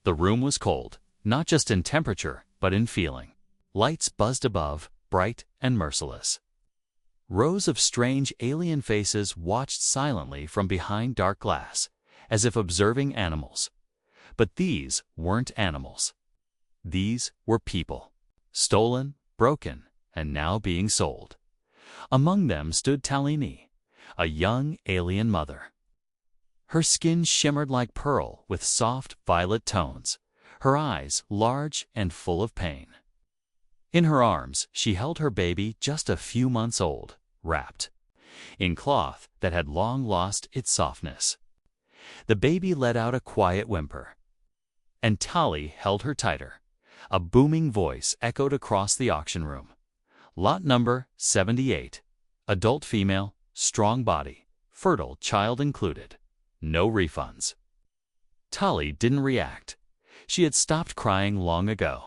The room was cold, not just in temperature, but in feeling. Lights buzzed above, bright and merciless. Rows of strange alien faces watched silently from behind dark glass, as if observing animals. But these weren't animals. These were people. Stolen, broken, and now being sold. Among them stood Talini, a young alien mother. Her skin shimmered like pearl with soft violet tones, her eyes large and full of pain. In her arms, she held her baby just a few months old, wrapped in cloth that had long lost its softness. The baby let out a quiet whimper, and Tali held her tighter. A booming voice echoed across the auction room. Lot number 78. Adult female, strong body, fertile child included. No refunds. Tali didn't react. She had stopped crying long ago.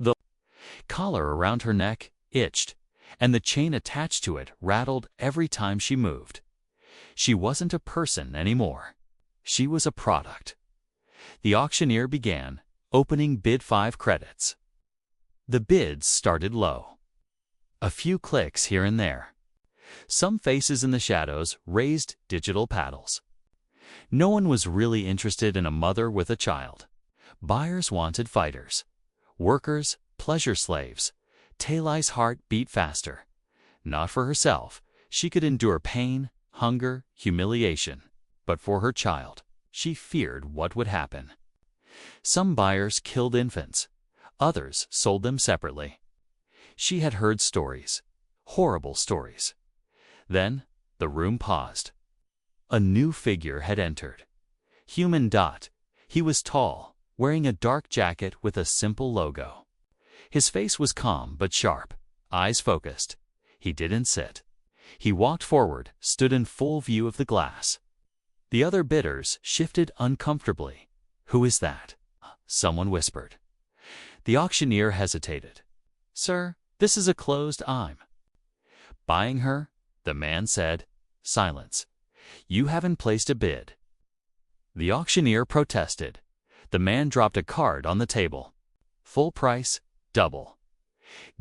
The collar around her neck itched, and the chain attached to it rattled every time she moved. She wasn't a person anymore. She was a product. The auctioneer began, opening bid 5 credits. The bids started low. A few clicks here and there. Some faces in the shadows raised digital paddles. No one was really interested in a mother with a child. Buyers wanted fighters. Workers, pleasure slaves. Tali's heart beat faster. Not for herself. She could endure pain, hunger, humiliation. But for her child, she feared what would happen. Some buyers killed infants. Others sold them separately. She had heard stories. Horrible stories. Then, the room paused. A new figure had entered. Human Dot. He was tall, wearing a dark jacket with a simple logo. His face was calm but sharp, eyes focused. He didn't sit. He walked forward, stood in full view of the glass. The other bidders shifted uncomfortably. "Who is that?" someone whispered. The auctioneer hesitated. "Sir, this is a closed I'm." "Buying her?" the man said. Silence. "You haven't placed a bid." The auctioneer protested. The man dropped a card on the table. "Full price, double."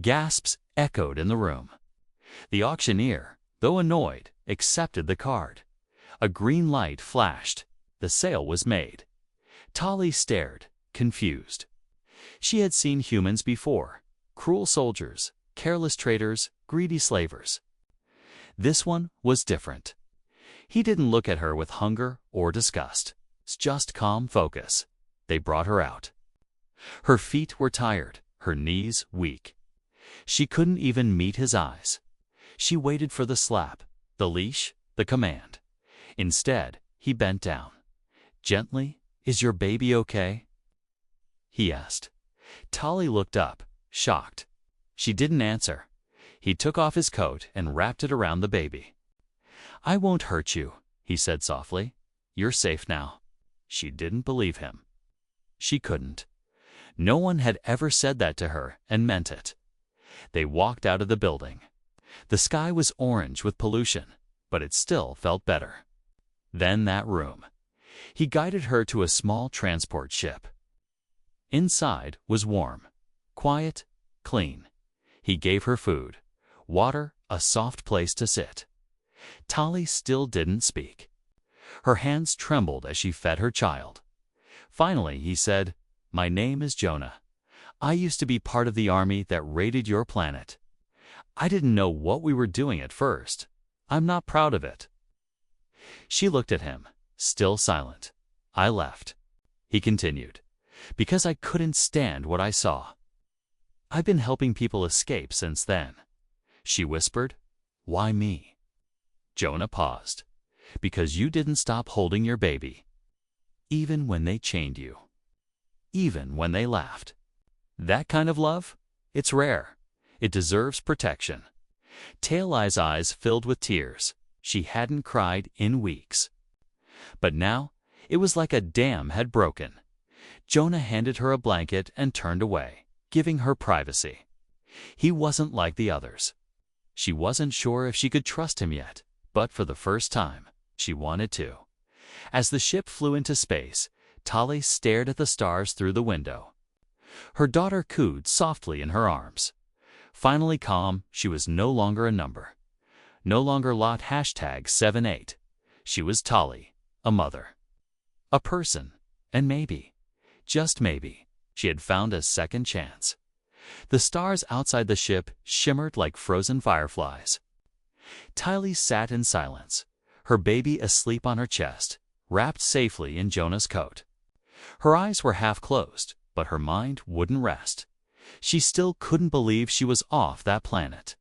Gasps echoed in the room. The auctioneer, though annoyed, accepted the card. A green light flashed. The sale was made. Tali stared, confused. She had seen humans before. Cruel soldiers, careless traders, greedy slavers. This one was different. He didn't look at her with hunger or disgust. Just calm focus. They brought her out. Her feet were tired, her knees weak. She couldn't even meet his eyes. She waited for the slap, the leash, the command. Instead, he bent down. Gently, "Is your baby okay?" he asked. Tali looked up, shocked. She didn't answer. He took off his coat and wrapped it around the baby. "I won't hurt you," he said softly. "You're safe now." She didn't believe him. She couldn't. No one had ever said that to her and meant it. They walked out of the building. The sky was orange with pollution, but it still felt better. Then that room. He guided her to a small transport ship. Inside was warm, quiet, clean. He gave her food, water, a soft place to sit. Tali still didn't speak. Her hands trembled as she fed her child. Finally, he said, "My name is Jonah. I used to be part of the army that raided your planet. I didn't know what we were doing at first. I'm not proud of it." She looked at him, still silent. "I left," he continued, "because I couldn't stand what I saw. I've been helping people escape since then." She whispered, "Why me?" Jonah paused. "Because you didn't stop holding your baby. Even when they chained you. Even when they laughed. That kind of love? It's rare. It deserves protection." Tali's eyes filled with tears. She hadn't cried in weeks. But now, it was like a dam had broken. Jonah handed her a blanket and turned away, giving her privacy. He wasn't like the others. She wasn't sure if she could trust him yet, but for the first time, she wanted to. As the ship flew into space, Tali stared at the stars through the window. Her daughter cooed softly in her arms. Finally calm, she was no longer a number. No longer lot #78. She was Tali, a mother. A person. And maybe, just maybe, she had found a second chance. The stars outside the ship shimmered like frozen fireflies. Tali sat in silence, her baby asleep on her chest, wrapped safely in Jonah's coat. Her eyes were half closed, but her mind wouldn't rest. She still couldn't believe she was off that planet,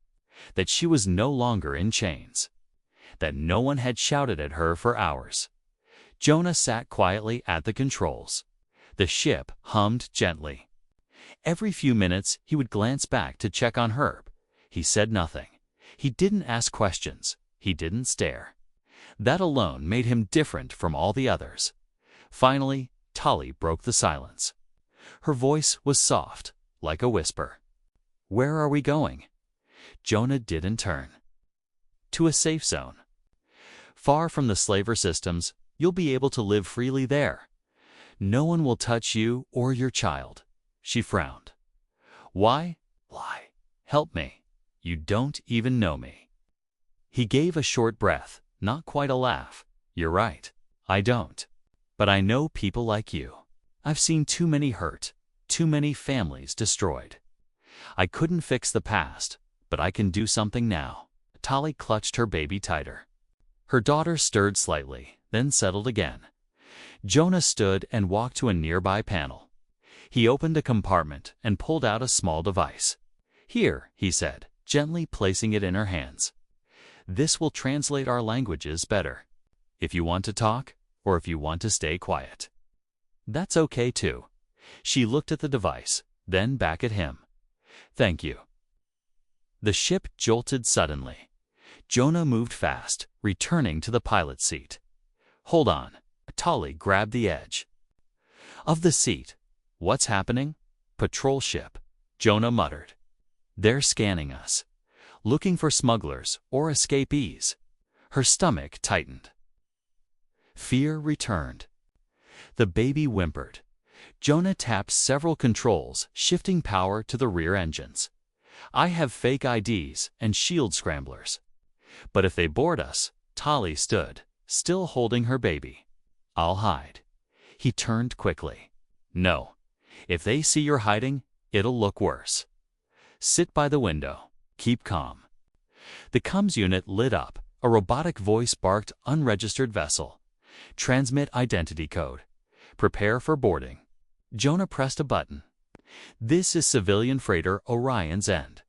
that she was no longer in chains, that no one had shouted at her for hours. Jonah sat quietly at the controls. The ship hummed gently. Every few minutes he would glance back to check on Herb. He said nothing. He didn't ask questions. He didn't stare. That alone made him different from all the others. Finally, Tali broke the silence. Her voice was soft, like a whisper. "Where are we going?" Jonah didn't turn. "To a safe zone. Far from the slaver systems, you'll be able to live freely there. No one will touch you or your child." She frowned. "Why? Why? Help me. You don't even know me." He gave a short breath, not quite a laugh. "You're right. I don't. But I know people like you. I've seen too many hurt, too many families destroyed. I couldn't fix the past, but I can do something now." Tali clutched her baby tighter. Her daughter stirred slightly, then settled again. Jonah stood and walked to a nearby panel. He opened a compartment and pulled out a small device. "Here," he said, gently placing it in her hands. "This will translate our languages better. If you want to talk, or if you want to stay quiet. That's okay too." She looked at the device, then back at him. "Thank you." The ship jolted suddenly. Jonah moved fast, returning to the pilot's seat. "Hold on." Tali grabbed the edge of the seat. "What's happening?" "Patrol ship," Jonah muttered. "They're scanning us, looking for smugglers or escapees." Her stomach tightened. Fear returned. The baby whimpered. Jonah tapped several controls, shifting power to the rear engines. "I have fake IDs and shield scramblers. But if they board us," Tali stood, still holding her baby. "I'll hide." He turned quickly. "No. If they see you're hiding, it'll look worse. Sit by the window. Keep calm." The comms unit lit up. A robotic voice barked, "Unregistered vessel. Transmit identity code. Prepare for boarding." Jonah pressed a button. "This is civilian freighter Orion's End,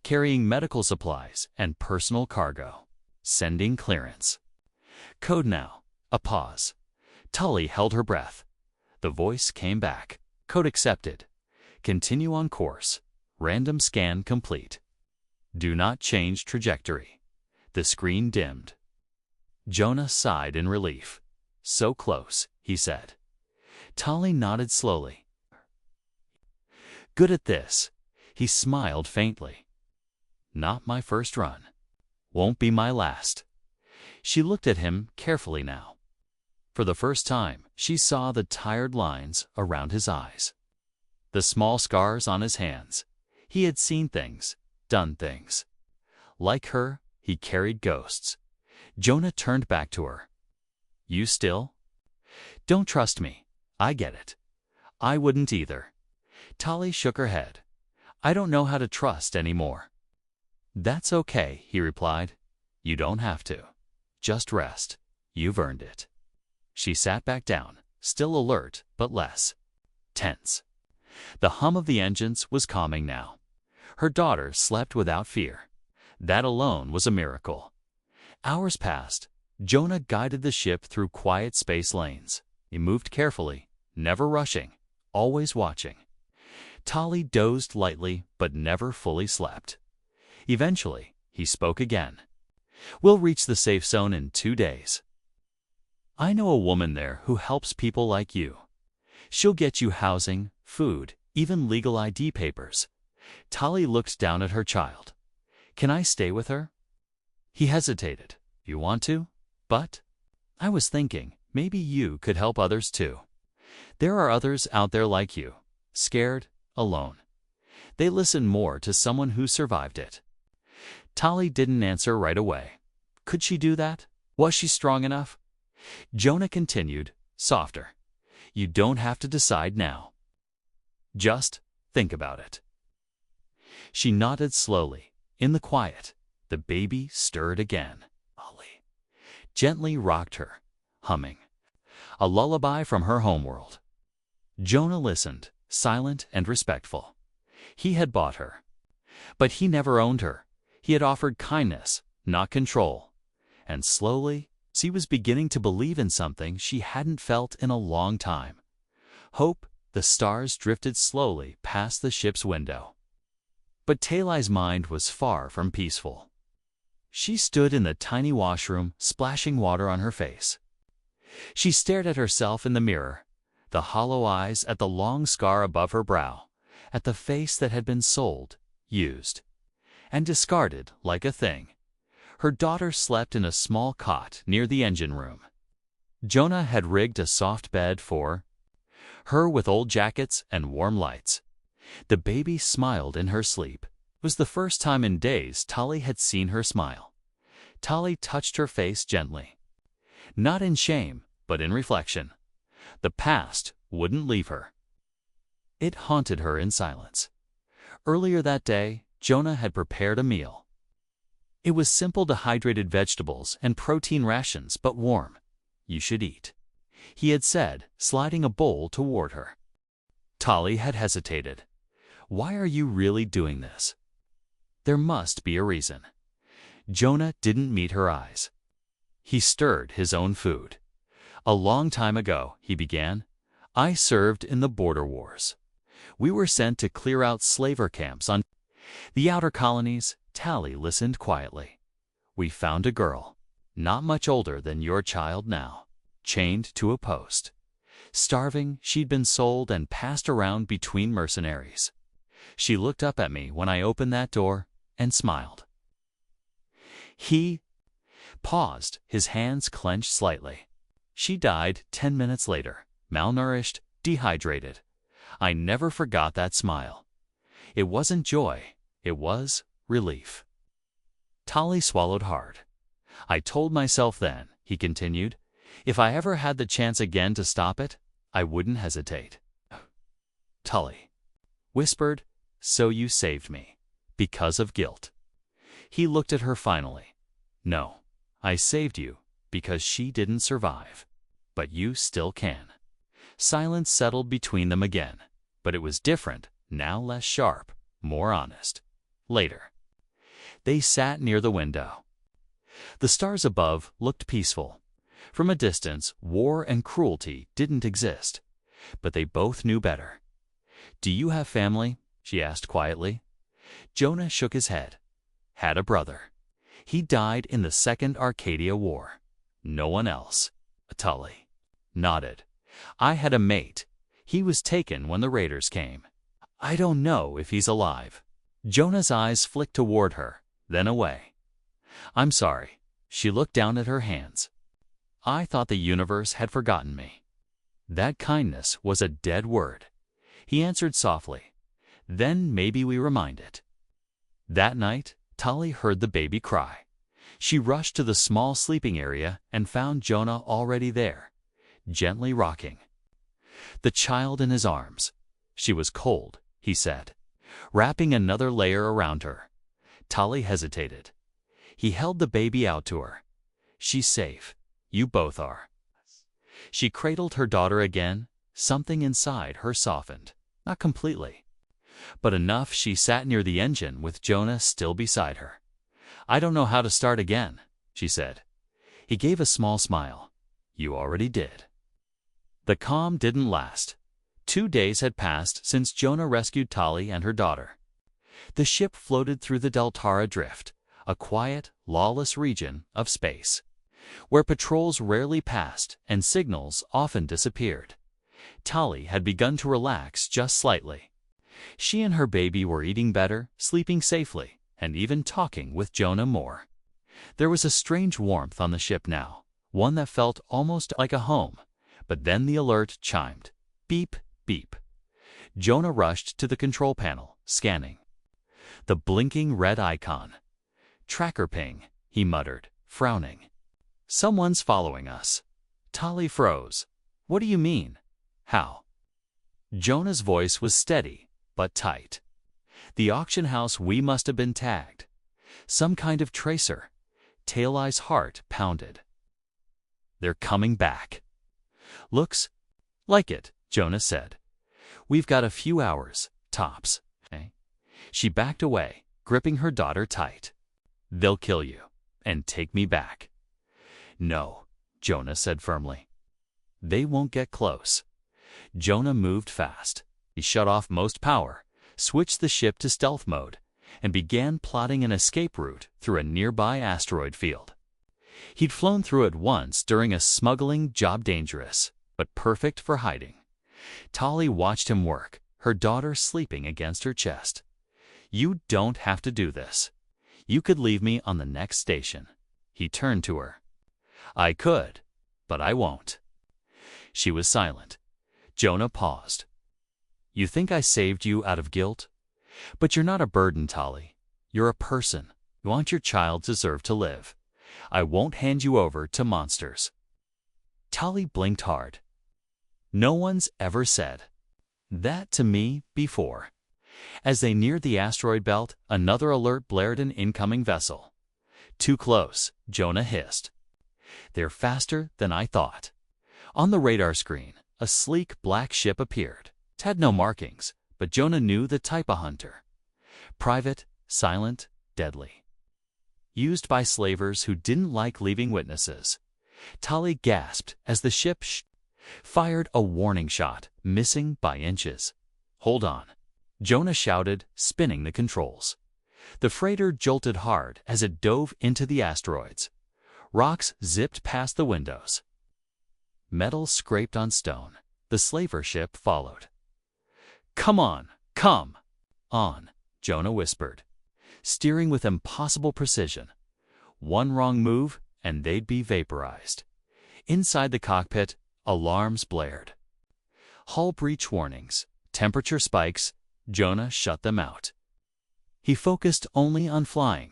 carrying medical supplies and personal cargo. Sending clearance. Code now." A pause. Tali held her breath. The voice came back. "Code accepted. Continue on course. Random scan complete. Do not change trajectory." The screen dimmed. Jonah sighed in relief. "So close," he said. Tali nodded slowly. "Good at this." He smiled faintly. "Not my first run. Won't be my last." She looked at him carefully now. For the first time, she saw the tired lines around his eyes, the small scars on his hands. He had seen things, done things. Like her, he carried ghosts. Jonah turned back to her. "You still? Don't trust me. I get it. I wouldn't either." Tali shook her head. "I don't know how to trust anymore." "That's okay," he replied. "You don't have to. Just rest. You've earned it." She sat back down, still alert but less tense. The hum of the engines was calming now. Her daughter slept without fear. That alone was a miracle. Hours passed. Jonah guided the ship through quiet space lanes. He moved carefully, never rushing, always watching. Tali dozed lightly but never fully slept. Eventually, he spoke again. "We'll reach the safe zone in 2 days. I know a woman there who helps people like you. She'll get you housing, food, even legal ID papers." Tali looked down at her child. "Can I stay with her?" He hesitated. "You want to? But I was thinking, maybe you could help others too." There are others out there like you, scared, alone. They listen more to someone who survived it. Tali didn't answer right away. Could she do that? Was she strong enough? Jonah continued, softer. You don't have to decide now. Just think about it. She nodded slowly. In the quiet, the baby stirred again. Tali gently rocked her, humming a lullaby from her homeworld. Jonah listened, silent and respectful. He had bought her. But he never owned her. He had offered kindness, not control. And slowly, she was beginning to believe in something she hadn't felt in a long time. Hope. The stars drifted slowly past the ship's window. But Tali's mind was far from peaceful. She stood in the tiny washroom, splashing water on her face. She stared at herself in the mirror, the hollow eyes at the long scar above her brow, at the face that had been sold, used, and discarded like a thing. Her daughter slept in a small cot near the engine room. Jonah had rigged a soft bed for her with old jackets and warm lights. The baby smiled in her sleep. It was the first time in days Tali had seen her smile. Tali touched her face gently. Not in shame, but in reflection. The past wouldn't leave her. It haunted her in silence. Earlier that day, Jonah had prepared a meal. It was simple dehydrated vegetables and protein rations, but warm. You should eat, he had said, sliding a bowl toward her. Tali had hesitated. Why are you really doing this? There must be a reason. Jonah didn't meet her eyes. He stirred his own food. A long time ago, he began, I served in the border wars. We were sent to clear out slaver camps on the outer colonies. Tali listened quietly. We found a girl, not much older than your child now, chained to a post. Starving, she'd been sold and passed around between mercenaries. She looked up at me when I opened that door and smiled. He paused, his hands clenched slightly. She died 10 minutes later, malnourished, dehydrated. I never forgot that smile. It wasn't joy, it was relief. Tali swallowed hard. I told myself then, he continued, if I ever had the chance again to stop it, I wouldn't hesitate. Tali whispered, so you saved me. Because of guilt. He looked at her finally. No, I saved you because she didn't survive. But you still can. Silence settled between them again, but it was different, now less sharp, more honest. Later, they sat near the window. The stars above looked peaceful. From a distance, war and cruelty didn't exist, but they both knew better. Do you have family? She asked quietly. Jonah shook his head. Had a brother. He died in the Second Arcadia War. No one else. Tali nodded. I had a mate. He was taken when the raiders came. I don't know if he's alive. Jonah's eyes flicked toward her, then away. I'm sorry. She looked down at her hands. I thought the universe had forgotten me. That kindness was a dead word. He answered softly. Then maybe we remind it. That night, Tali heard the baby cry. She rushed to the small sleeping area and found Jonah already there, gently rocking the child in his arms. She was cold, he said, wrapping another layer around her. Tali hesitated. He held the baby out to her. She's safe. You both are. She cradled her daughter again. Something inside her softened. Not completely, but enough. She sat near the engine with Jonah still beside her. I don't know how to start again, she said. He gave a small smile. You already did. The calm didn't last. 2 days had passed since Jonah rescued Tali and her daughter. The ship floated through the Deltara Drift, a quiet, lawless region of space, where patrols rarely passed and signals often disappeared. Tali had begun to relax just slightly. She and her baby were eating better, sleeping safely, and even talking with Jonah more. There was a strange warmth on the ship now, one that felt almost like a home. But then the alert chimed. Beep, beep. Jonah rushed to the control panel, scanning. The blinking red icon. Tracker ping, he muttered, frowning. Someone's following us. Tali froze. What do you mean? How? Jonah's voice was steady, but tight. The auction house, we must have been tagged. Some kind of tracer. Tail-Eye's heart pounded. They're coming back. Looks like it, Jonah said. We've got a few hours, tops. She backed away, gripping her daughter tight. They'll kill you, and take me back. No, Jonah said firmly. They won't get close. Jonah moved fast. He shut off most power, switched the ship to stealth mode, and began plotting an escape route through a nearby asteroid field. He'd flown through it once during a smuggling job, dangerous, but perfect for hiding. Tali watched him work, her daughter sleeping against her chest. You don't have to do this. You could leave me on the next station. He turned to her. I could, but I won't. She was silent. Jonah paused. You think I saved you out of guilt? But you're not a burden, Tali. You're a person. You want your child to deserve to live. I won't hand you over to monsters. Tali blinked hard. No one's ever said that to me before. As they neared the asteroid belt, another alert blared, an incoming vessel. Too close, Jonah hissed. They're faster than I thought. On the radar screen, a sleek black ship appeared. It had no markings, but Jonah knew the type of hunter. Private, silent, deadly. Used by slavers who didn't like leaving witnesses. Tali gasped as the ship fired a warning shot, missing by inches. Hold on, Jonah shouted, spinning the controls. The freighter jolted hard as it dove into the asteroids. Rocks zipped past the windows. Metal scraped on stone. The slaver ship followed. Come on, come on, Jonah whispered, steering with impossible precision. One wrong move, and they'd be vaporized. Inside the cockpit, alarms blared. Hull breach warnings, temperature spikes. Jonah shut them out. He focused only on flying.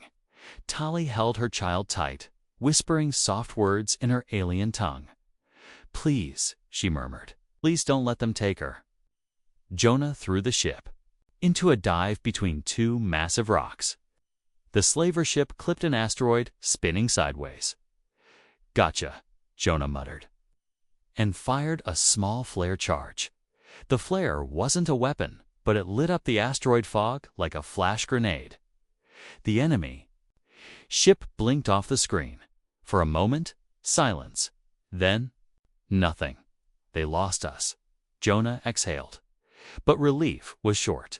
Tali held her child tight, whispering soft words in her alien tongue. Please, she murmured, please don't let them take her. Jonah threw the ship into a dive between two massive rocks. The slaver ship clipped an asteroid, spinning sideways. Gotcha, Jonah muttered, and fired a small flare charge. The flare wasn't a weapon, but it lit up the asteroid fog like a flash grenade. The enemy ship blinked off the screen. For a moment, silence. Then, nothing. They lost us. Jonah exhaled. But relief was short.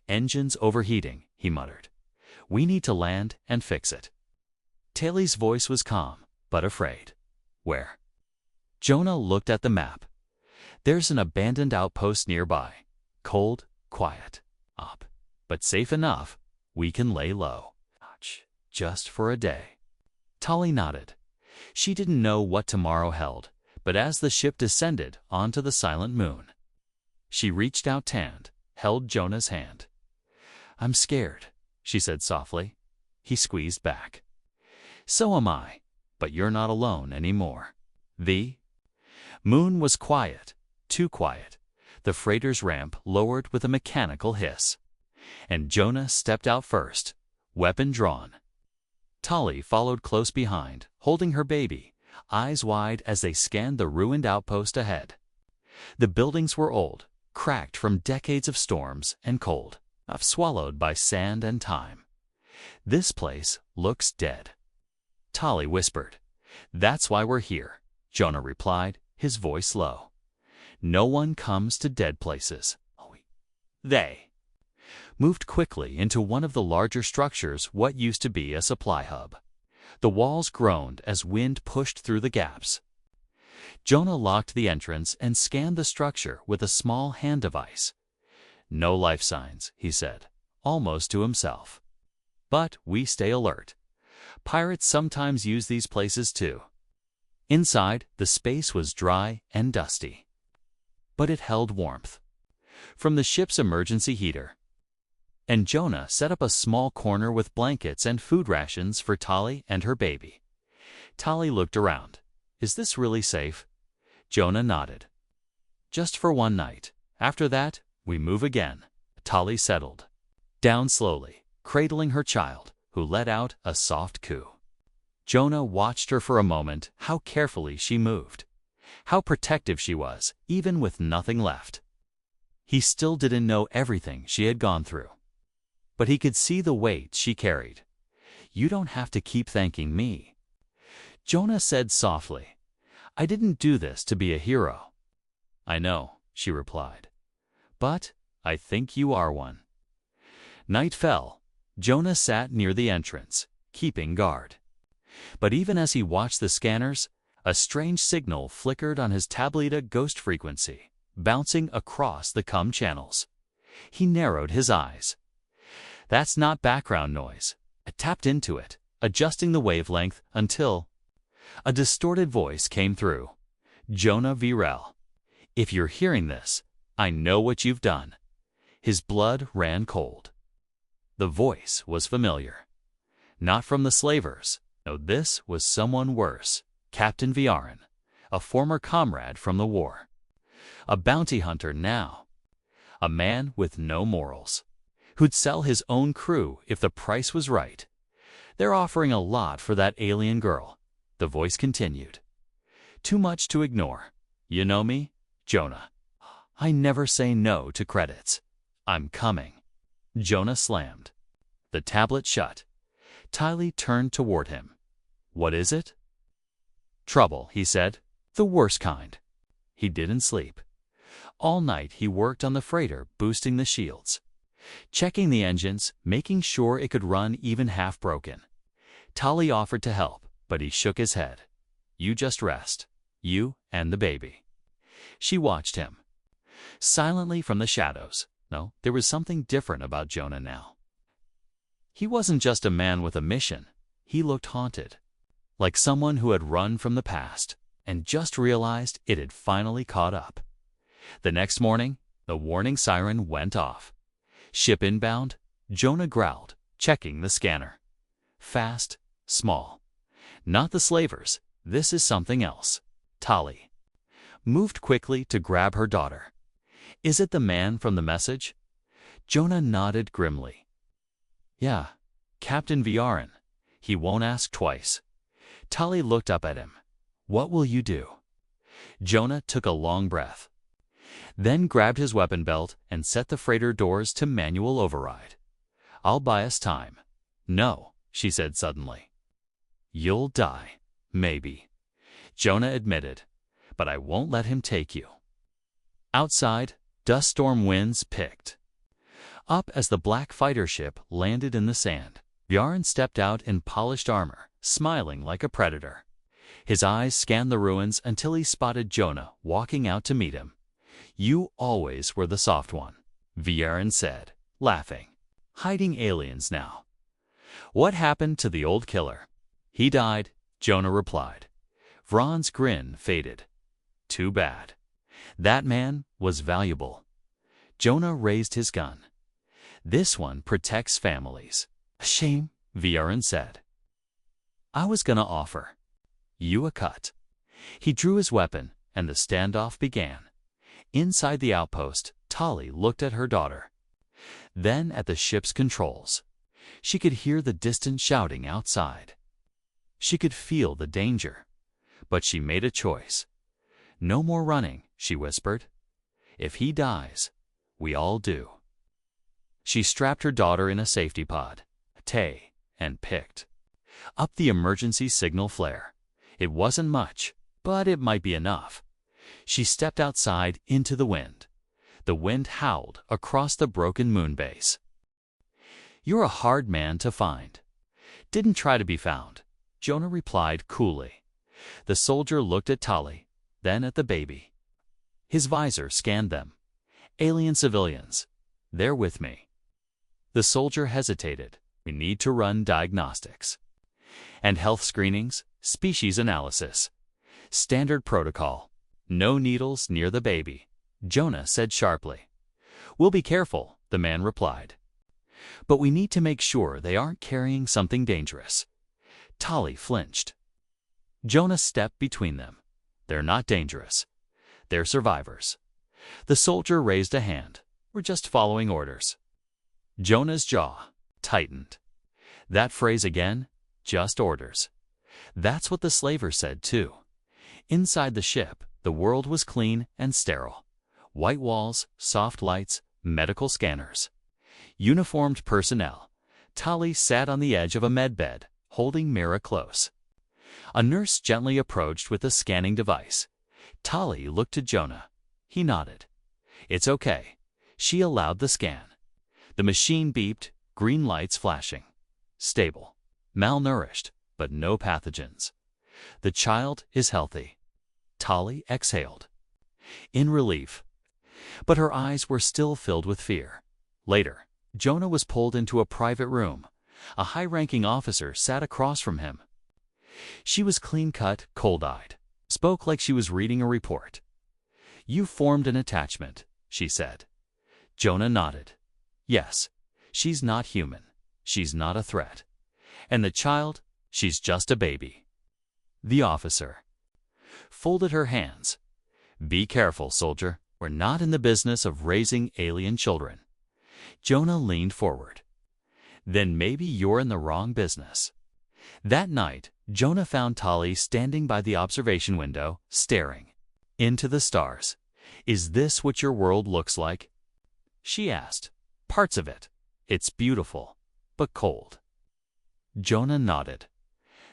Engines overheating, he muttered. We need to land and fix it. Tali's voice was calm, but afraid. Where? Jonah looked at the map. There's an abandoned outpost nearby. Cold, quiet, up, but safe enough. We can lay low. Just for a day. Tali nodded. She didn't know what tomorrow held, but as the ship descended onto the silent moon, she reached out hand, held Jonah's hand. I'm scared, she said softly. He squeezed back. So am I, but you're not alone anymore. The moon was quiet, too quiet. The freighter's ramp lowered with a mechanical hiss. And Jonah stepped out first, weapon drawn. Tali followed close behind, holding her baby, eyes wide as they scanned the ruined outpost ahead. The buildings were old, cracked from decades of storms and cold, swallowed by sand and time. This place looks dead. Tali whispered. That's why we're here, Jonah replied, his voice low. No one comes to dead places. They moved quickly into one of the larger structures, what used to be a supply hub. The walls groaned as wind pushed through the gaps. Jonah locked the entrance and scanned the structure with a small hand device. No life signs, he said, almost to himself. But we stay alert. Pirates sometimes use these places too. Inside, the space was dry and dusty. but it held warmth from the ship's emergency heater. And Jonah set up a small corner with blankets and food rations for Tali and her baby. Tali looked around. Is this really safe? Jonah nodded. Just for one night. After that, we move again. Tali settled down slowly, cradling her child, who let out a soft coo. Jonah watched her for a moment, how carefully she moved, how protective she was, even with nothing left. He still didn't know everything she had gone through, but he could see the weight she carried. You don't have to keep thanking me, Jonah said softly. I didn't do this to be a hero. I know, she replied, but I think you are one. Night fell. Jonah sat near the entrance, keeping guard. But even as he watched the scanners, a strange signal flickered on his tableta ghost frequency, bouncing across the COM channels. He narrowed his eyes. That's not background noise. I tapped into it, adjusting the wavelength until a distorted voice came through. Jonah Virel. If you're hearing this, I know what you've done. His blood ran cold. The voice was familiar. Not from the slavers. No, this was someone worse. Captain Viarin, a former comrade from the war. A bounty hunter now. A man with no morals, who'd sell his own crew if the price was right. They're offering a lot for that alien girl, the voice continued. Too much to ignore. You know me, Jonah. I never say no to credits. I'm coming. Jonah slammed the tablet shut. Tali turned toward him. What is it? Trouble, he said. The worst kind. He didn't sleep. All night he worked on the freighter, boosting the shields, checking the engines, making sure it could run even half broken. Tali offered to help, but he shook his head. You just rest. You and the baby. She watched him silently from the shadows. No, there was something different about Jonah now. He wasn't just a man with a mission. He looked haunted, like someone who had run from the past and just realized it had finally caught up. The next morning, the warning siren went off. Ship inbound, Jonah growled, checking the scanner. Fast, small. Not the slavers. This is something else. Tali moved quickly to grab her daughter. Is it the man from the message? Jonah nodded grimly. Yeah, Captain Viarin. He won't ask twice. Tali looked up at him. What will you do? Jonah took a long breath, then grabbed his weapon belt and set the freighter doors to manual override. I'll buy us time. No, she said suddenly. You'll die, maybe, Jonah admitted, but I won't let him take you. Outside, dust storm winds picked up as the black fighter ship landed in the sand. Viarin stepped out in polished armor, smiling like a predator. His eyes scanned the ruins until he spotted Jonah walking out to meet him. You always were the soft one, Viarin said, laughing. Hiding aliens now. What happened to the old killer? He died, Jonah replied. Vron's grin faded. Too bad. That man was valuable. Jonah raised his gun. This one protects families. A shame, Viarin said. I was gonna offer you a cut. He drew his weapon, and the standoff began. Inside the outpost, Tali looked at her daughter, then at the ship's controls. She could hear the distant shouting outside. She could feel the danger, but she made a choice. No more running, she whispered. If he dies, we all do. She strapped her daughter in a safety pod, and picked up the emergency signal flare. It wasn't much, but it might be enough. She stepped outside into the wind. The wind howled across the broken moon base. You're a hard man to find. Didn't try to be found, Jonah replied coolly. The soldier looked at Tali, then at the baby. His visor scanned them. Alien civilians. They're with me. The soldier hesitated. We need to run diagnostics and health screenings, species analysis. Standard protocol. No needles near the baby. Jonah said sharply. "We'll be careful," the man replied. "But we need to make sure they aren't carrying something dangerous." Tali flinched. Jonah stepped between them. "They're not dangerous. They're survivors." The soldier raised a hand. "We're just following orders." Jonah's jaw tightened. That phrase again, "just orders." That's what the slaver said too. Inside the ship, the world was clean and sterile. White walls, soft lights, medical scanners. Uniformed personnel. Tali sat on the edge of a med bed, holding Mira close. A nurse gently approached with a scanning device. Tali looked to Jonah. He nodded. "It's okay." She allowed the scan. The machine beeped, green lights flashing. Stable. Malnourished, but no pathogens. "The child is healthy." Tali exhaled. In relief. But her eyes were still filled with fear. Later, Jonah was pulled into a private room. A high-ranking officer sat across from him. She was clean-cut, cold-eyed. Spoke like she was reading a report. "You formed an attachment," she said. Jonah nodded. "Yes, she's not human. She's not a threat. And the child, she's just a baby." The officer folded her hands. "Be careful, soldier. We're not in the business of raising alien children." Jonah leaned forward. "Then maybe you're in the wrong business." That night, Jonah found Tali standing by the observation window, staring into the stars. "Is this what your world looks like?" she asked. "Parts of it. It's beautiful, but cold." Jonah nodded.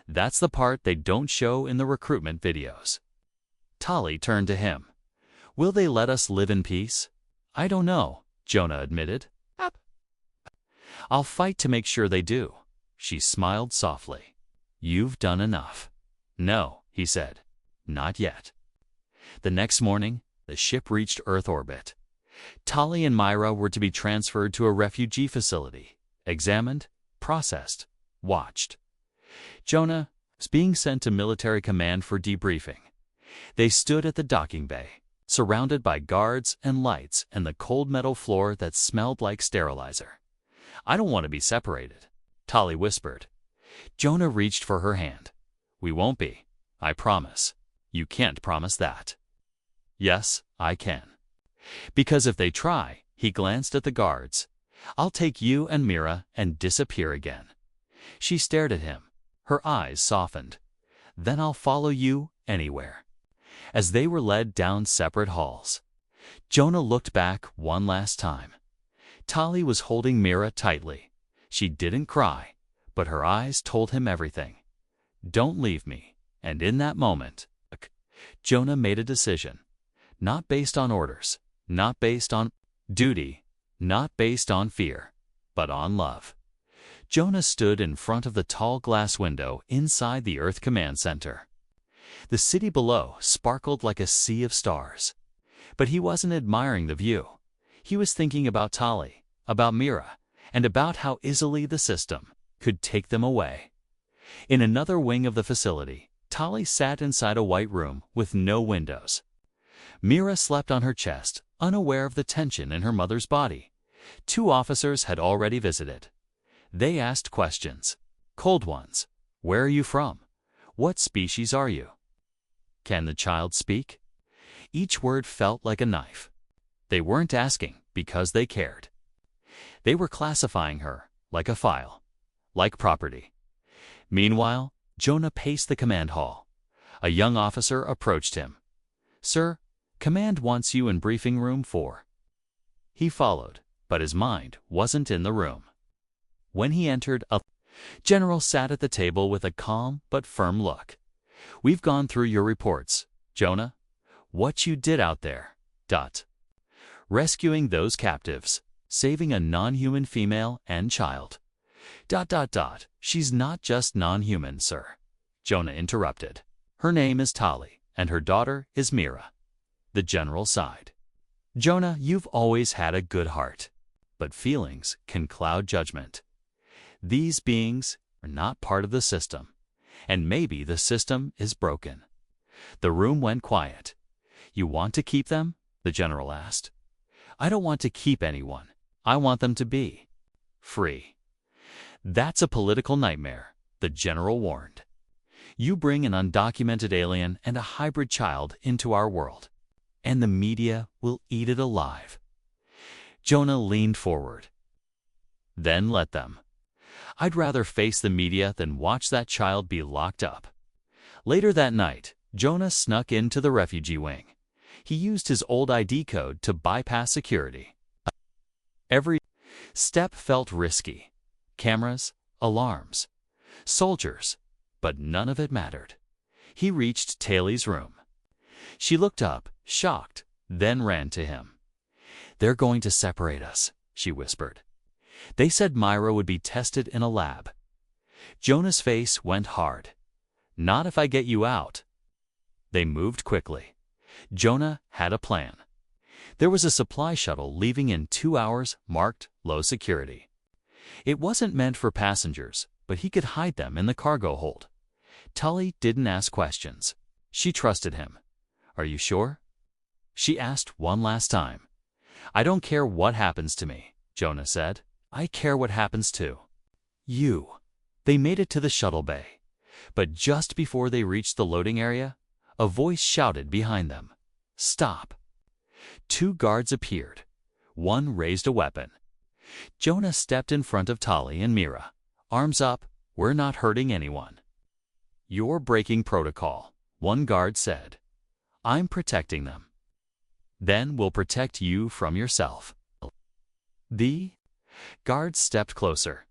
"That's the part they don't show in the recruitment videos." Tali turned to him. "Will they let us live in peace?" "I don't know," Jonah admitted. "I'll fight to make sure they do." She smiled softly. "You've done enough." "No," he said. "Not yet." The next morning, the ship reached Earth orbit. Tali and Myra were to be transferred to a refugee facility, examined, processed, watched. Jonah was being sent to military command for debriefing. They stood at the docking bay, surrounded by guards and lights and the cold metal floor that smelled like sterilizer. "I don't want to be separated," Tali whispered. Jonah reached for her hand. "We won't be, I promise." "You can't promise that." "Yes, I can. Because if they try," he glanced at the guards, "I'll take you and Mira and disappear again." She stared at him. Her eyes softened. "Then I'll follow you anywhere." As they were led down separate halls, Jonah looked back one last time. Tali was holding Mira tightly. She didn't cry, but her eyes told him everything. "Don't leave me." And in that moment, Jonah made a decision. Not based on orders, not based on duty, not based on fear, but on love. Jonah stood in front of the tall glass window inside the Earth Command Center. The city below sparkled like a sea of stars. But he wasn't admiring the view. He was thinking about Tali, about Mira, and about how easily the system could take them away. In another wing of the facility, Tali sat inside a white room with no windows. Mira slept on her chest, unaware of the tension in her mother's body. 2 officers had already visited. They asked questions. Cold ones. "Where are you from? What species are you? Can the child speak?" Each word felt like a knife. They weren't asking because they cared. They were classifying her like a file, like property. Meanwhile, Jonah paced the command hall. A young officer approached him. "Sir, command wants you in briefing room 4. He followed, but his mind wasn't in the room. When he entered, a general sat at the table with a calm but firm look. "We've gone through your reports, Jonah. What you did out there. Rescuing those captives, saving a non-human female and child. She's not just non-human, sir," Jonah interrupted. "Her name is Tali, and her daughter is Mira." The general sighed. "Jonah, you've always had a good heart, but feelings can cloud judgment. These beings are not part of the system, and maybe the system is broken." The room went quiet. "You want to keep them?" the general asked. I don't want to keep anyone. I want them to be free. That's a political nightmare, the general warned. You bring an undocumented alien and a hybrid child into our world, and the media will eat it alive. Jonah leaned forward. Then let them. I'd rather face the media than watch that child be locked up. Later that night, Jonah snuck into the refugee wing. He used his old ID code to bypass security. Every step felt risky. Cameras, alarms, soldiers, but none of it mattered. He reached Tally's room. She looked up, shocked, then ran to him. They're going to separate us, she whispered. They said Myra would be tested in a lab. Jonah's face went hard. Not if I get you out. They moved quickly. Jonah had a plan. There was a supply shuttle leaving in 2 hours marked low security. It wasn't meant for passengers, but he could hide them in the cargo hold. Tully didn't ask questions. She trusted him. Are you sure? She asked one last time. I don't care what happens to me, Jonah said. I care what happens to you. They made it to the shuttle bay. But just before they reached the loading area, a voice shouted behind them. Stop. 2 guards appeared. One raised a weapon. Jonah stepped in front of Tali and Mira. Arms up, we're not hurting anyone. You're breaking protocol, one guard said. I'm protecting them. Then we'll protect you from yourself. The guards stepped closer.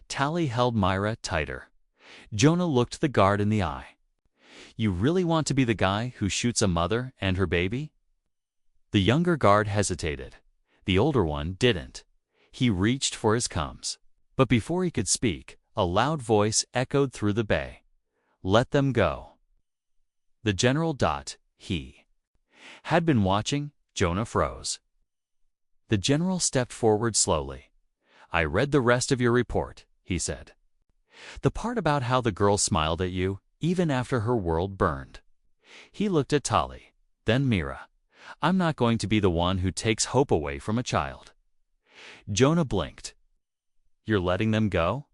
Tali held Myra tighter. Jonah looked the guard in the eye. You really want to be the guy who shoots a mother and her baby? The younger guard hesitated. The older one didn't. He reached for his Cums. But before he could speak, a loud voice echoed through the bay. Let them go. The general he had been watching. Jonah froze. The general stepped forward slowly. I read the rest of your report, he said. The part about how the girl smiled at you, even after her world burned. He looked at Tali, then Mira. I'm not going to be the one who takes hope away from a child. Jonah blinked. You're letting them go?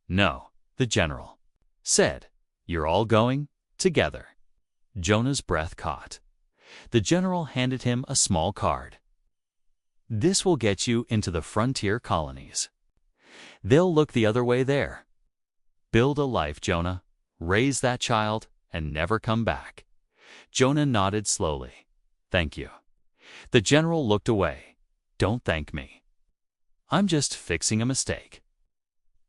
No, the general said. You're all going together. Jonah's breath caught. The general handed him a small card. This will get you into the frontier colonies. They'll look the other way there. Build a life, Jonah. Raise that child and never come back. Jonah nodded slowly. Thank you. The general looked away. Don't thank me. I'm just fixing a mistake.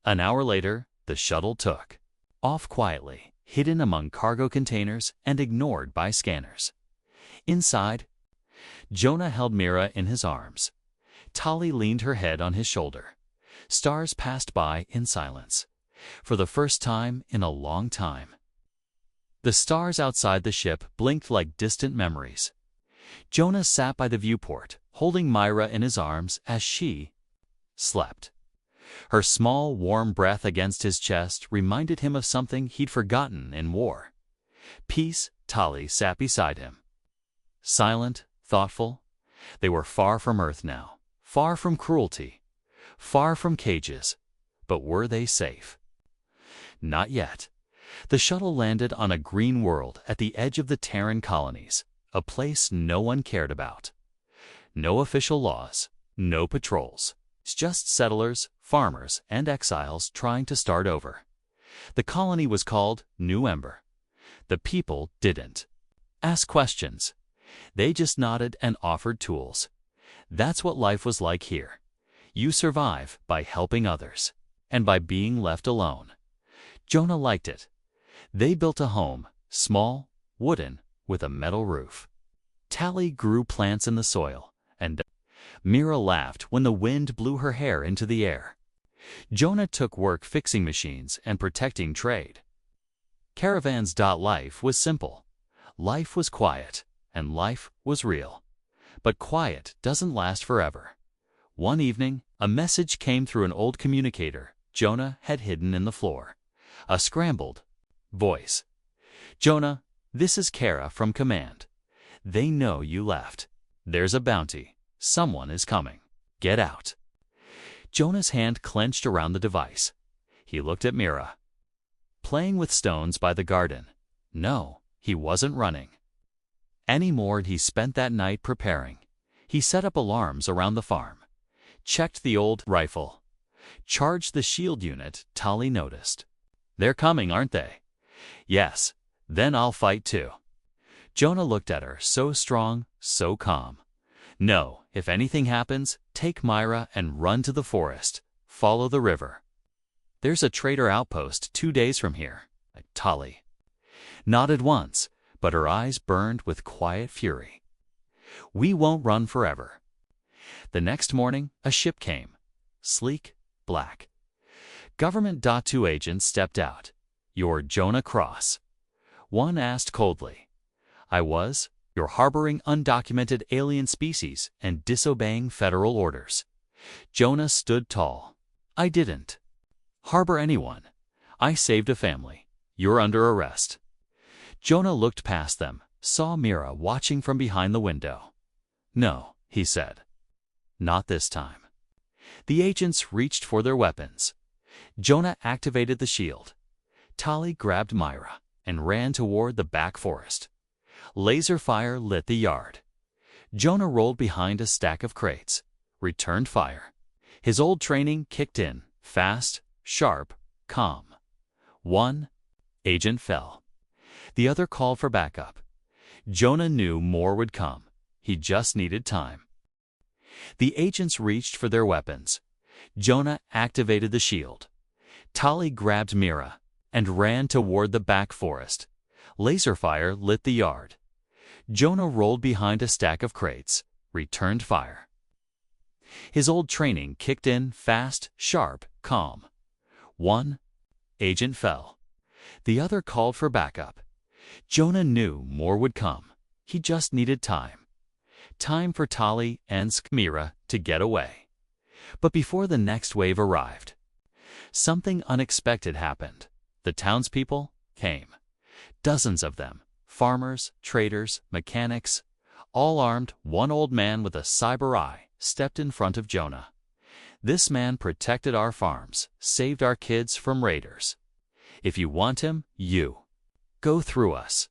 An hour later, the shuttle took off quietly, hidden among cargo containers and ignored by scanners. Inside, Jonah held Mira in his arms. Tali leaned her head on his shoulder. Stars passed by in silence, for the first time in a long time. The stars outside the ship blinked like distant memories. Jonah sat by the viewport, holding Myra in his arms as she slept. Her small, warm breath against his chest reminded him of something he'd forgotten in war. Peace. Tali sat beside him. Silent, thoughtful. They were far from Earth now, far from cruelty, far from cages. But were they safe? Not yet. The shuttle landed on a green world at the edge of the Terran colonies, a place no one cared about. No official laws, no patrols. It's just settlers, farmers, and exiles trying to start over. The colony was called New Ember. The people didn't ask questions. They just nodded and offered tools. That's what life was like here. You survive by helping others, and by being left alone. Jonah liked it. They built a home, small, wooden, with a metal roof. Tali grew plants in the soil, and Mira laughed when the wind blew her hair into the air. Jonah took work fixing machines and protecting trade. Caravans. Life was simple. Life was quiet, and life was real. But quiet doesn't last forever. One evening, a message came through an old communicator Jonah had hidden in the floor. A scrambled voice. Jonah, this is Kara from Command. They know you left. There's a bounty. Someone is coming. Get out. Jonah's hand clenched around the device. He looked at Mira. Playing with stones by the garden. No, he wasn't running. Any more he spent that night preparing. He set up alarms around the farm. Checked the old rifle. Charged the shield unit. Tali noticed. They're coming, aren't they? Yes, then I'll fight too. Jonah looked at her, so strong, so calm. No, if anything happens, take Myra and run to the forest. Follow the river. There's a trader outpost 2 days from here. Tali nodded once, but her eyes burned with quiet fury. We won't run forever. The next morning, a ship came. Sleek, black. Government .2 agents stepped out. You're Jonah Cross. One asked coldly. I was. You're harboring undocumented alien species and disobeying federal orders. Jonah stood tall. I didn't harbor anyone. I saved a family. You're under arrest. Jonah looked past them, saw Mira watching from behind the window. No, he said. Not this time. The agents reached for their weapons. Jonah activated the shield. Tali grabbed Myra and ran toward the back forest. Laser fire lit the yard. Jonah rolled behind a stack of crates, returned fire. His old training kicked in, fast, sharp, calm. One agent fell. The other called for backup. Jonah knew more would come. He just needed time. The agents reached for their weapons. Jonah activated the shield. Tali grabbed Mira and ran toward the back forest. Laser fire lit the yard. Jonah rolled behind a stack of crates, returned fire. His old training kicked in, fast, sharp, calm. One agent fell. The other called for backup. Jonah knew more would come. He just needed time. Time for Tali and Mira to get away. But before the next wave arrived, something unexpected happened. The townspeople came. Dozens of them, farmers, traders, mechanics, all armed. One old man with a cyber eye stepped in front of Jonah. This man protected our farms, saved our kids from raiders. If you want him, you go through us.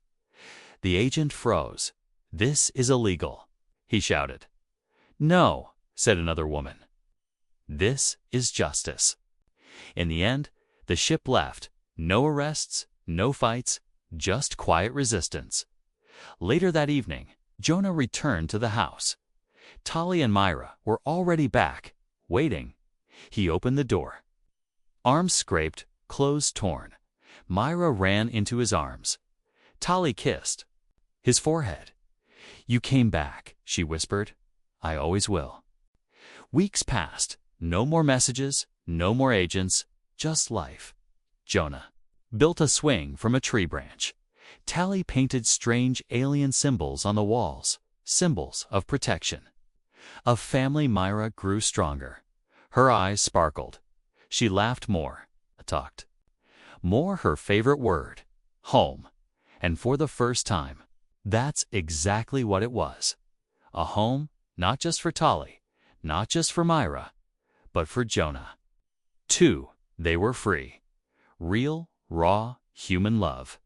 The agent froze. This is illegal, he shouted. No, said another woman. This is justice. In the end, the ship left. No arrests, no fights, just quiet resistance. Later that evening, Jonah returned to the house. Tali and Myra were already back, waiting. He opened the door. Arms scraped, clothes torn. Myra ran into his arms. Tali kissed his forehead. You came back, she whispered. I always will. Weeks passed. No more messages, no more agents, just life. Jonah built a swing from a tree branch. Tali painted strange alien symbols on the walls, symbols of protection. Of family, Myra grew stronger. Her eyes sparkled. She laughed more, talked more. Her favorite word, home. And for the first time, that's exactly what it was. A home, not just for Tali, not just for Myra, but for Jonah. 2. They were free. Real, raw, human love.